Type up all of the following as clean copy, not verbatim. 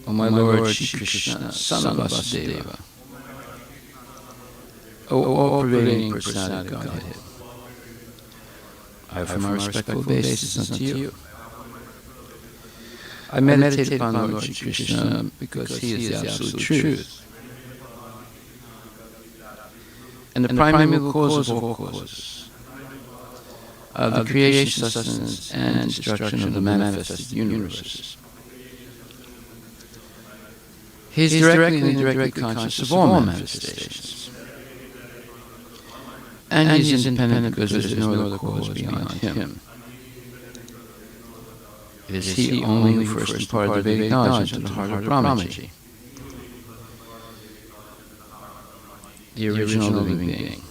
O my Lord Shri Krishna, Son of Vasudeva, O all-pervading personality of Godhead, I offer my respectful obeisance unto you. I meditate upon Lord Shri Krishna because he is the absolute truth, and the primeval cause of all causes, of the creation, sustenance, and destruction of the manifested universes. He is directly and indirectly conscious of all manifestations, and he is independent because there is no other cause beyond him. It is he only who first imparted the Vedic knowledge into the heart of Brahmaji, the original living being.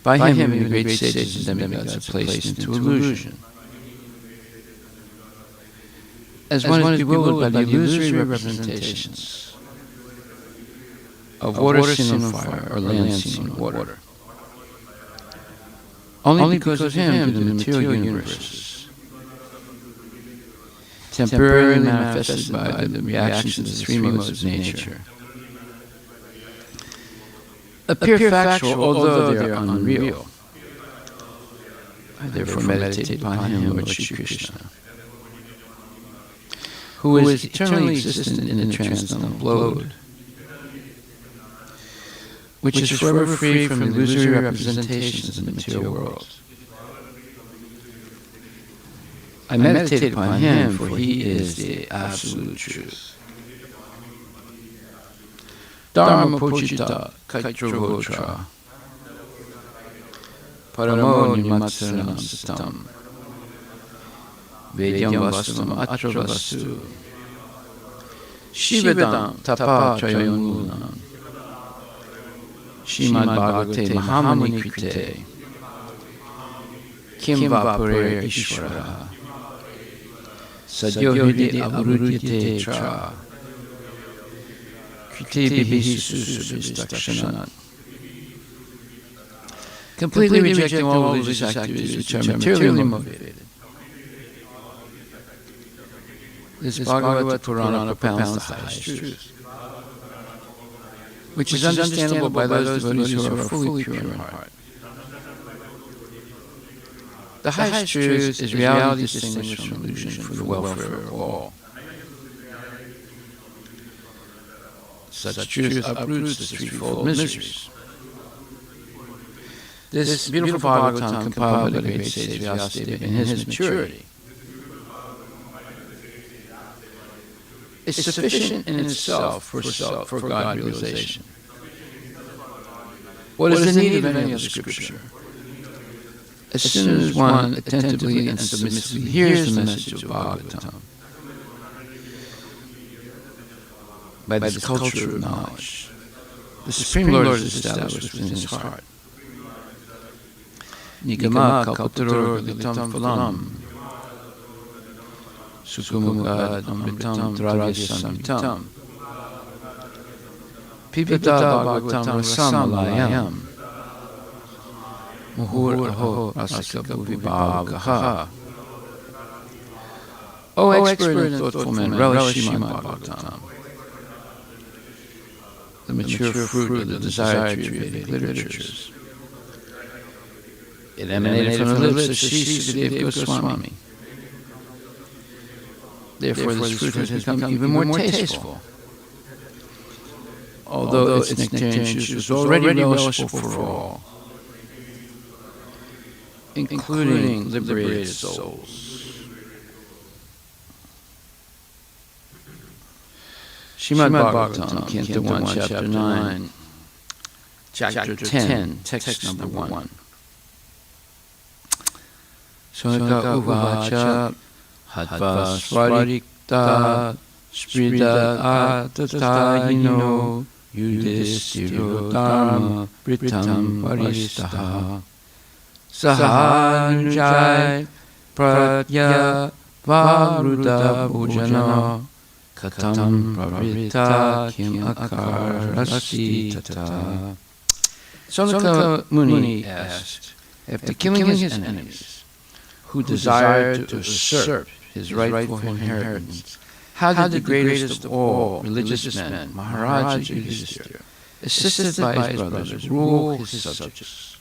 By him, the great sages and demigods are placed into illusion. As one is bewildered by the illusory representations of water seen on fire or land seen on water. Only because of him do the material universes, temporarily manifested by the reactions of the three modes of nature, appear factual, although they are unreal. I therefore meditate upon him, Lord Shri Krishna, who is eternally existent in the transcendental abode, which is forever free from illusory representations of the material world. I meditate upon him, for he is the absolute truth. Dharma Pochita Kaitrogotra Paramo Nimatsaranam Satam Vedyam Vastavam Atra Vastu Shivadam Tapa Chayangulam Srimad Bhagavate Mahamuni Krite Kim Vapure Ishvara Sadyohidi Avrudite Tra Krite Bhisu completely rejecting all religious activities which are materially motivated. This Bhagavata Purana propounds the highest truth, which is understandable by those devotees who are fully pure in heart. The highest truth is reality distinguished from illusion for the welfare of all. Such truth uproots the threefold miseries. This beautiful Bhagavatam, compiled by the great sage Vyasadeva in his maturity, is sufficient in itself for God realization. What is the need of any other scripture? As soon as one attentively and submissively hears the message of Bhagavatam, by this culture of knowledge, the Supreme Lord is established within his heart. Nigama kalpataror vitam phalam Sukumukad amritam dravyasamritam Pipita bhagavatam rasamalayam Muhur aho rasika bhuvibhavakaha. O expert and thoughtful men, relish Srimad Bhagavatam, the mature fruit of the desired tree of Vedic literatures. It emanated from the lips of Sri Sukadeva Goswami. Therefore, this fruit has become even more tasteful, although its nectarian juice was already relishable for all, including liberated souls. Srimad Bhagavatam, Canto 1, Chapter 9, Chapter 10, Text number 1. Sonaka Uvacha Hatva Svarikta Sprida Atatayino Yudhishthiro Dharma Britam Varistaha Sahanujai Pratya Varuda Bhujana Katam Pravrita Kim Akarasti Tata. Sonaka Muni asked, after killing his enemies, who desired to usurp his rightful inheritance, how did the greatest of all religious men, Maharaj Yudhishthira, assisted by his brothers, rule his subjects?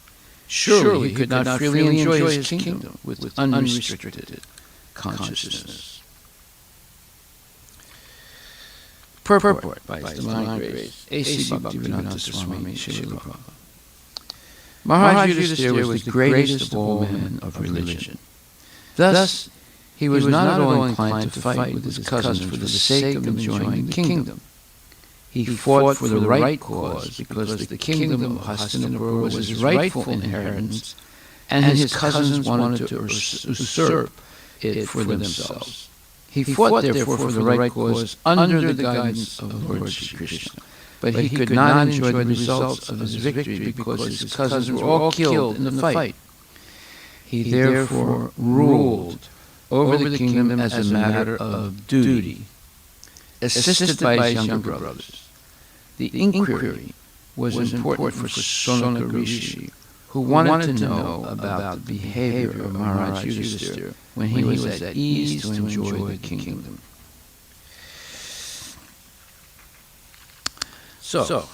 Surely he could not freely enjoy his kingdom with unrestricted consciousness. Purport by His Divine Grace, A.C. Bhaktivedanta Swami Srila Prabhupada. Maharaj Yudhishthira was the greatest of all men of religion. Thus, he was not at all inclined to fight with his cousins for the sake of enjoying the kingdom. He fought for the right cause because the kingdom of Hastinapura was his rightful inheritance, and his cousins wanted to usurp it for themselves. He fought, therefore, for the right cause under the guidance of Lord Sri Krishna. But he could not enjoy the results of his victory because his cousins were all killed in the fight. He therefore ruled over the kingdom as a matter of duty, assisted by his younger brothers. The inquiry was important for Sonaka Rishi, who wanted to know about the behavior of Maharaj Yudhishthira when he was at ease to enjoy the kingdom. So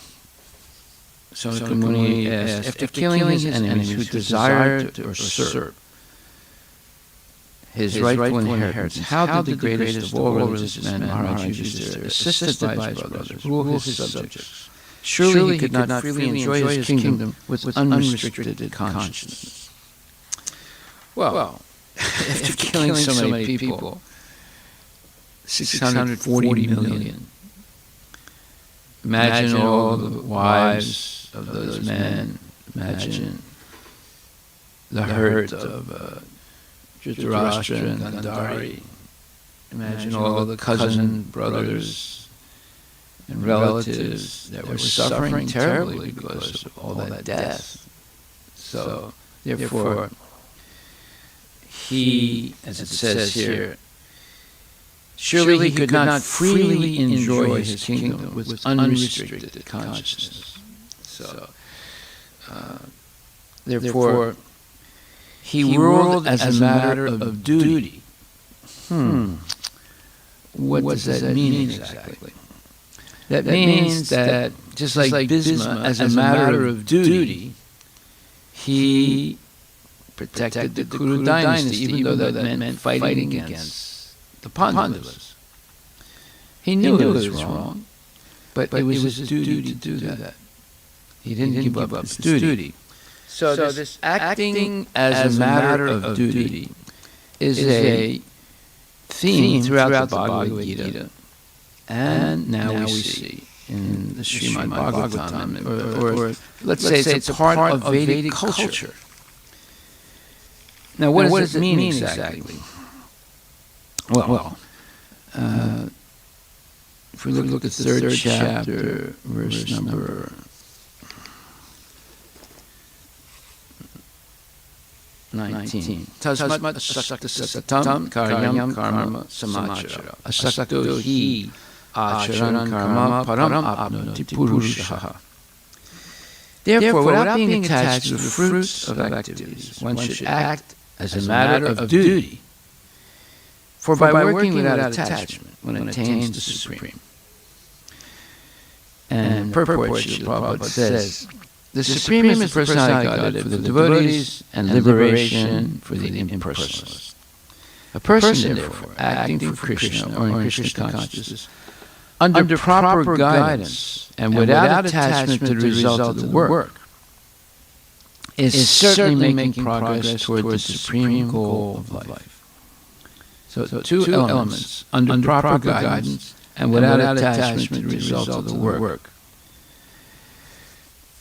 Sonaka Muni asked, after killing his enemies who desired to usurp his rightful inheritance, how did the greatest of all religious men, Maharaj Yudhishthira, assisted by his brothers, rule his subjects? Surely he could not freely enjoy his kingdom with unrestricted consciousness. Well, after killing so many people, 640 million, imagine all the wives of those men, imagine the hurt of Dhritarashtra and Gandhari, imagine all the cousin brothers and relatives that were suffering terribly because of all that death. So, therefore, he, as it says here, surely he could not freely enjoy his kingdom with unrestricted consciousness. So, therefore, he ruled as a matter of duty. What does that mean exactly? That means that, just like Bhisma, as a matter of duty, he protected the Kuru dynasty, even though that meant fighting against the Pandavas. He knew it was wrong, but it was his duty to do that. He didn't give up his duty. So this acting as a matter of duty is a theme throughout the Bhagavad Gita. And now we see in the Srimad Bhagvatam, or let's say it's a part of Vedic culture. Now, what does it mean exactly? Well, if we look at the third chapter, verse number 19. Tasmat asakta satam karyam karma samachara. Asakto hi acharan karma param apnoti purushaha. Therefore, without being attached to the fruits of activities, one should act as a matter of duty. For by working without attachment, one attains the Supreme. And purport, Srila Prabhupada says, the Supreme is the personality Godhead for the devotees and liberation for the impersonalist. A person, therefore, acting for Krishna or in Krishna consciousness, under proper guidance and without attachment to the result of the work, is certainly making progress toward the supreme goal of life. So two elements, under proper guidance and without attachment to the result of the work.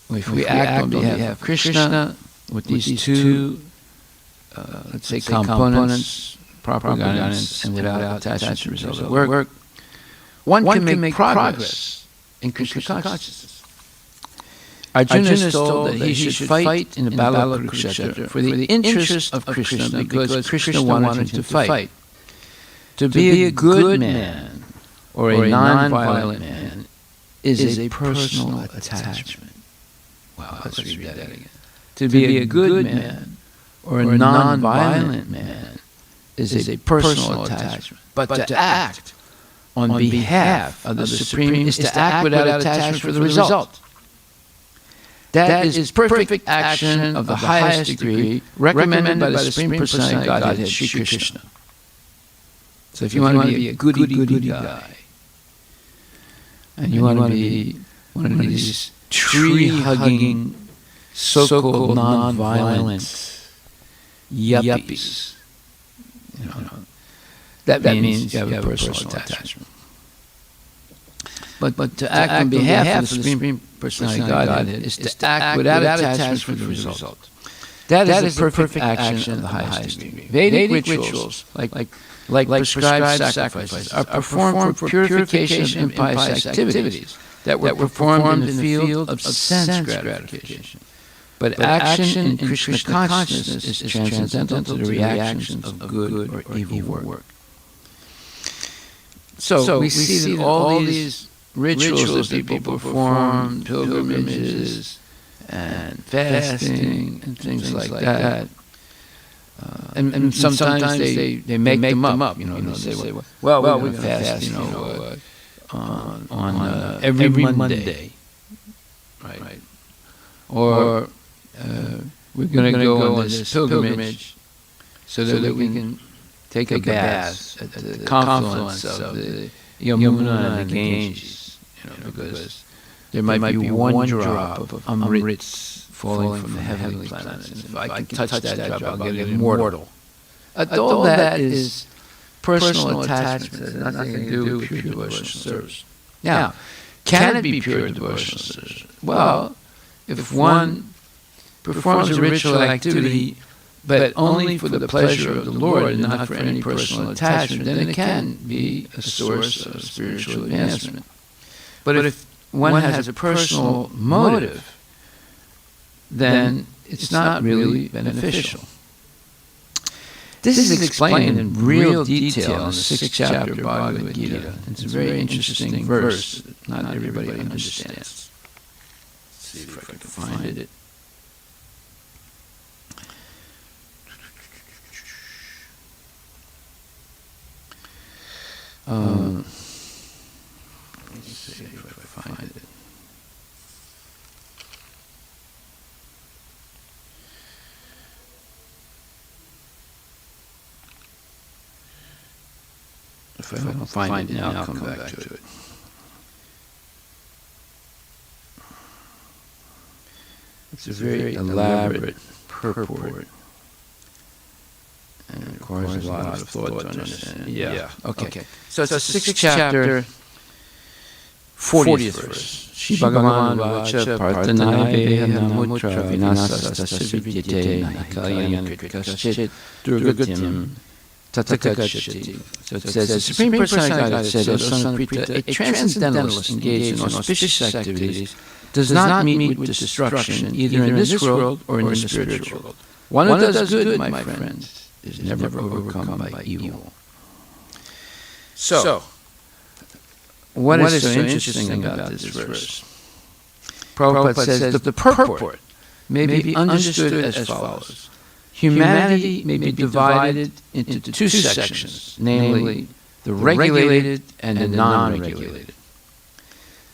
If we act on behalf of Krishna with these two, let's say, components, proper guidance and without attachment to the result of the work, one can make progress in Krishna consciousness. Arjuna is told that he should fight in the battle of Kurukshetra for the interest of Krishna because Krishna wanted him to fight. To be a good man or a non-violent man is a personal attachment. Wow, let's read that again. To be a good man or a non-violent man is a personal attachment. But to act on behalf of the Supreme is to act without attachment for the result. That is perfect action of the highest degree, recommended by the Supreme Personality of Godhead, Shri Krishna. So if you want to be a goody guy, and you want to be one of these tree-hugging, so-called non-violent yuppies, that means you have a personal attachment. But to act on behalf of the Supreme Personality of Godhead is to act without attachment for the result. That is the perfect action of the highest degree. Vedic rituals, like prescribed sacrifices, are performed for purification of impious activities that were performed in the field of sense gratification. But action in Krishna consciousness is transcendental to the reactions of good or evil work. So we see that all these rituals that people perform, pilgrimages and fasting and things like that, and sometimes they make them up. They say, well, we're going to fast, on every Monday, right? Or we're going to go on this pilgrimage so that we can take a bath at the confluence of the Yamuna and the Ganges, because there might be one drop of Amrit falling from the heavenly planets. And if I can touch that drop, I'll get immortal. All that is personal attachment. It has nothing to do with pure devotional service. Now, can it be pure devotional service? Well, if one performs a ritual activity but only for the pleasure of the Lord and not for any personal attachment, then it can be a source of spiritual advancement. But if one has a personal motive, then it's not really beneficial. This is explained in real detail in the 6th chapter of Bhagavad Gita. It's a very interesting verse that not everybody understands. Let's see if I can find it. Let me see if I find it. If I don't find it now, I'll come back to it. It's a very elaborate purport. And it requires a lot of thought to understand. Yeah. Okay. So it's the 6th chapter, 40th verse. Shri Bhagavan Vacha Parthanaya Veha Namutra Vinasastasya Vidyate Nahikalyan Kaschit Durgatim Tatakachati. So it says, the Supreme Personality of Godhead said, O son of Prita, a transcendentalist engaged in auspicious activities does not meet with destruction either in this world or in the spiritual world. One who does good, my friends, is never overcome by evil. So, what is so interesting about this verse? Prabhupada says the purport may be understood as follows. Humanity may be divided into two sections, namely the regulated and the non-regulated.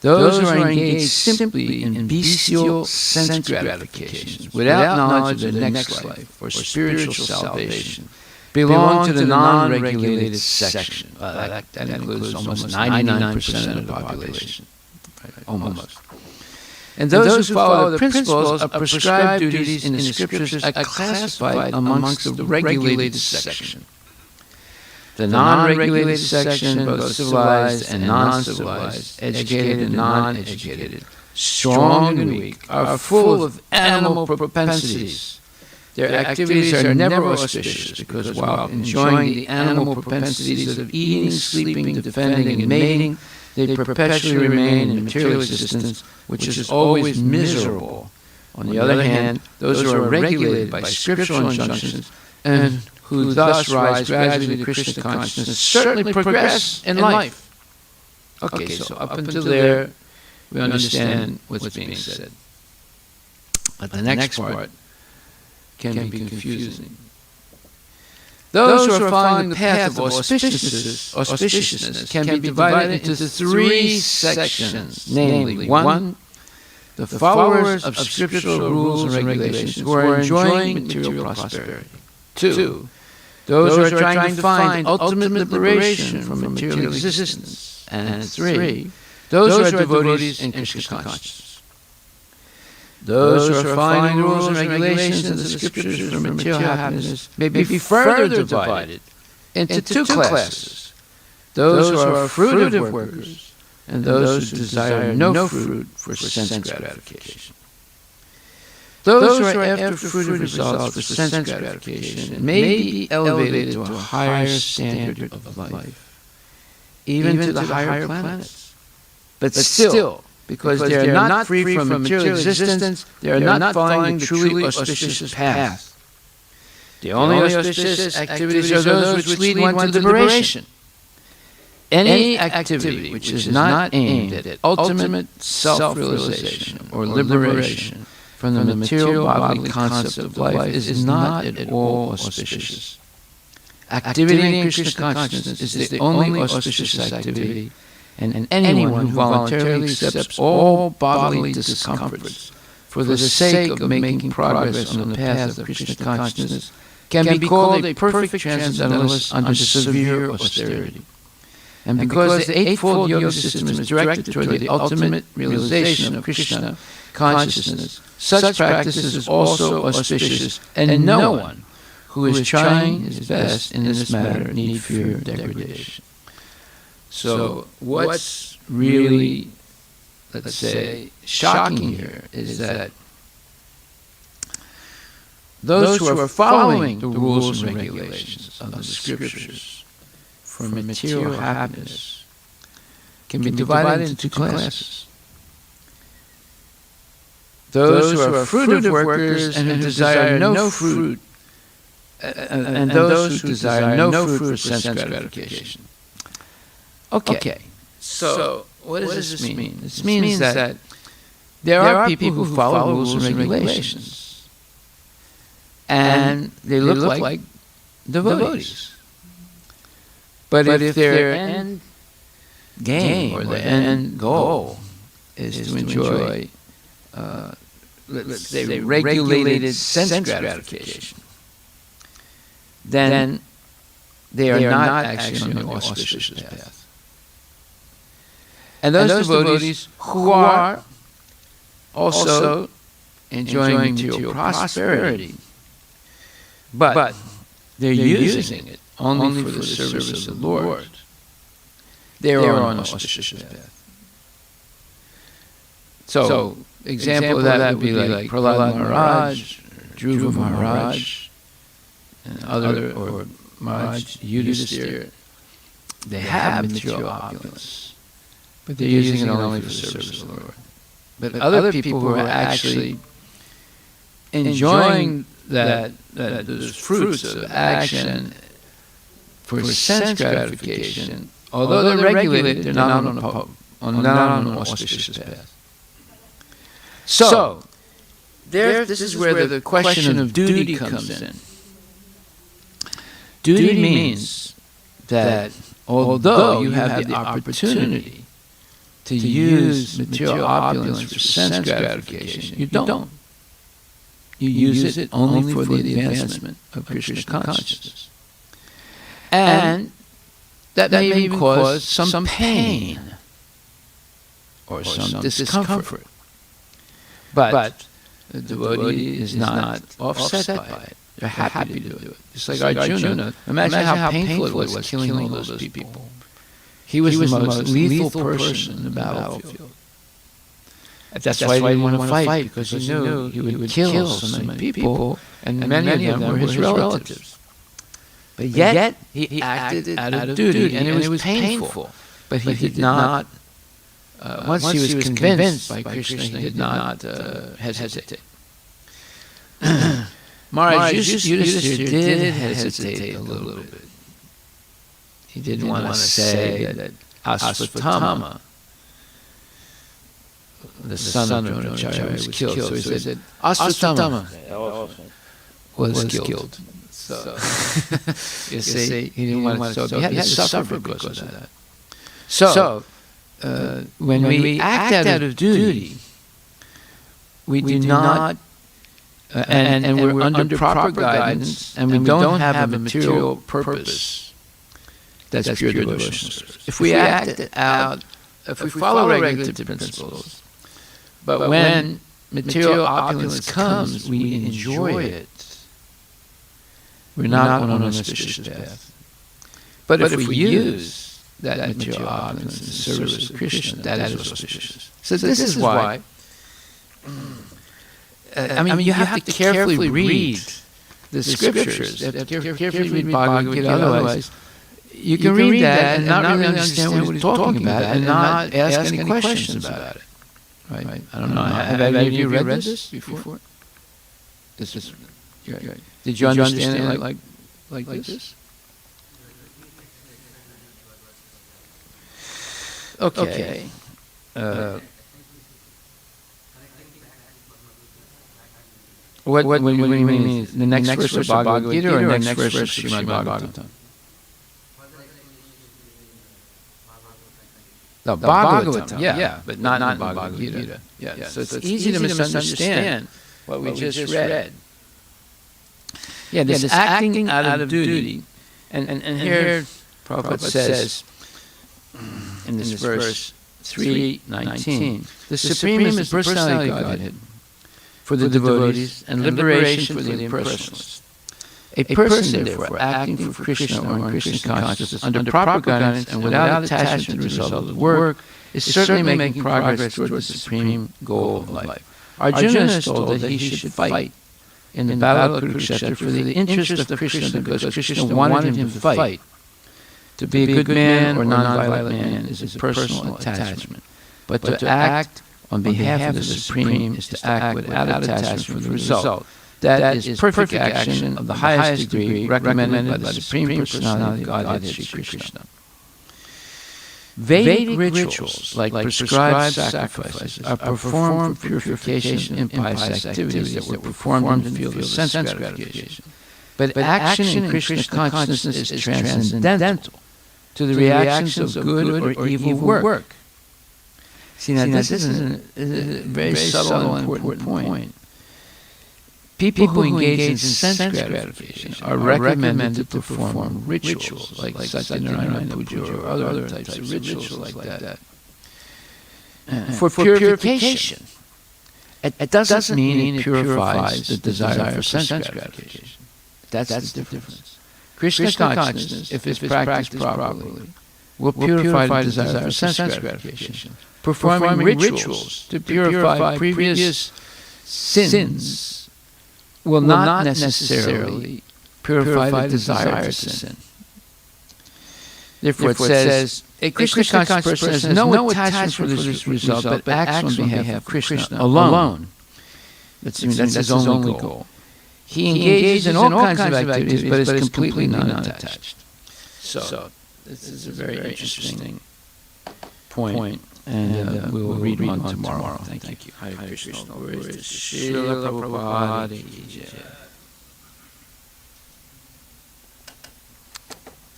Those who are engaged simply in bestial sense gratifications without knowledge of the next life or spiritual salvation belong to the non-regulated section. That includes almost 99% of the population. Right? Almost. And those who follow the principles of prescribed duties in the scriptures are classified amongst the regulated section. The non-regulated section, both civilized and non-civilized, educated and non-educated, strong and weak, are full of animal propensities. Their activities are never auspicious because while enjoying the animal propensities of eating, sleeping, defending, and mating, they perpetually remain in material existence, which is always miserable. On the other hand, those who are regulated by scriptural injunctions and who thus rise gradually to Krishna consciousness certainly progress in life. Okay, so up until there, we understand what's being said. But the next part can be confusing. Those who are following the path of auspiciousness can be divided into three sections, namely, 1, the followers of scriptural rules and regulations who are enjoying material prosperity. 2, those who are trying to find ultimate liberation from material existence. And 3, those who are devotees in Krishna consciousness. Those who are following the rules and regulations of the scriptures for material happiness may be further divided into two classes: those who are fruitive workers and those who desire no fruit for sense gratification. Those who are after fruitive results for sense gratification may be elevated to a higher standard of life, even to the higher planets. But still, because they are not free from material existence, they are not following the truly auspicious path. The only auspicious activities are those which lead one to liberation. Any activity which is not aimed at ultimate self-realization or liberation from the material bodily concept of life is not at all auspicious. Activity in Krishna consciousness is the only auspicious activity, and anyone who voluntarily accepts all bodily discomforts for the sake of making progress on the path of Krishna consciousness can be called a perfect transcendentalist under severe austerity. And because the Eightfold Yoga system is directed toward the ultimate realization of Krishna consciousness, such practice is also auspicious, and no one who is trying his best in this matter need fear degradation. So what's really, let's say, shocking here is that those who are following the rules and regulations of the scriptures for material happiness can be divided into two classes. Those who are fruitive workers and who desire no fruit, and those who desire no fruit for sense gratification. Okay, so what does this mean? This means that there are people who follow rules and regulations, and they look like devotees. But if their end game or their end goal is to enjoy, let's say, regulated sense gratification, then they are not actually on the auspicious path. And those devotees who are also enjoying material prosperity, but they're using it only for the service of the Lord, they are on the auspicious path. So, example of that would be like Prahlad Maharaj, Dhruva Maharaj, and other, or Maharaj Yudhisthira. They have material opulence, but they're using it only for the service of the Lord. But other people who are actually enjoying those fruits of action for sense gratification, although they're regulated, they're not on an auspicious path. So, this is where the question of duty comes in. Duty means that although you have the opportunity to use material opulence for sense gratification, you don't. You use it only for the advancement of Krishna consciousness. And that may even cause some pain or some discomfort. But the devotee is not offset by it. They're happy to do it. Just like Arjuna. Imagine how painful it was killing all those people. He was the most lethal person in the battlefield. That's why he didn't want to fight, because he knew he would kill so many people, and many of them were his relatives. But yet, he acted out of duty, and it was painful. But he did not, once he was convinced by Krishna, he did not hesitate. Maharaj Yudhisthira did hesitate a little bit. He didn't want to say that Ashvatthama, the son of Dronacharya, was killed. So he said Ashvatthama was killed. So you see, he didn't want to. So he had to suffer because of that. So when we act out of duty, we do not, and we're under proper guidance, and we don't have a material purpose. That's pure devotional service. If we act out, if we follow regulative principles, but when material opulence comes, we enjoy it. We're not on an auspicious path. But if we use that material opulence in service of Krishna, that is auspicious. So this is why, you have to carefully read the scriptures. You have to carefully read Bhagavad Gita, otherwise you can read that and not really understand what he's talking about and not ask any questions about it. Right? I don't know. Have any of you read this before? This is. Did you understand it like this? Okay. What do you mean? The next verse of Bhagavad Gita or the next verse of Srimad Bhagvatam? The Bhagavatam, yeah, but not in the Bhagavad Gita. Yeah. So it's easy to misunderstand what we just read. Yeah, this acting out of duty, and here Prabhupada says in this verse 3:19, the Supreme is the personality of Godhead for the devotees and liberation for the impersonalists. A person, therefore, acting for Krishna or in Krishna consciousness under proper guidance and without attachment to the result of the work is certainly making progress toward the supreme goal of life. Arjuna is told that he should fight in the battle of Kurukshetra for the interest of Krishna because Krishna wanted him to fight. To be a good man or non-violent man is a personal attachment, but to act on behalf of the Supreme is to act without attachment for the result. That is perfect action of the highest degree recommended by the Supreme Personality of Godhead, Shri Krishna. Vedic rituals, like prescribed sacrifices, are performed for purification and pious activities that were performed in the field of sense gratification. But action in Krishna consciousness is transcendental to the reactions of good or evil work. See, now this is a very subtle and important point. People who engage in sense gratification are recommended to perform rituals like Satyanarayana Puja or other types of rituals like that. For purification. It doesn't mean it purifies the desire for sense gratification. That's the difference. Krishna consciousness, if it's practiced properly, will purify the desire for sense gratification. Performing rituals to purify previous sins will not necessarily purify the desire to sin. Therefore, it says, a Krishna conscious person has no attachment for this result, but acts on behalf of Krishna alone. That's his only goal. He engages in all kinds of activities, but is completely non-attached. So, this is a very interesting point. And we will read one tomorrow. Thank you. Hare Krishna. Srila Prabhupada ki jai.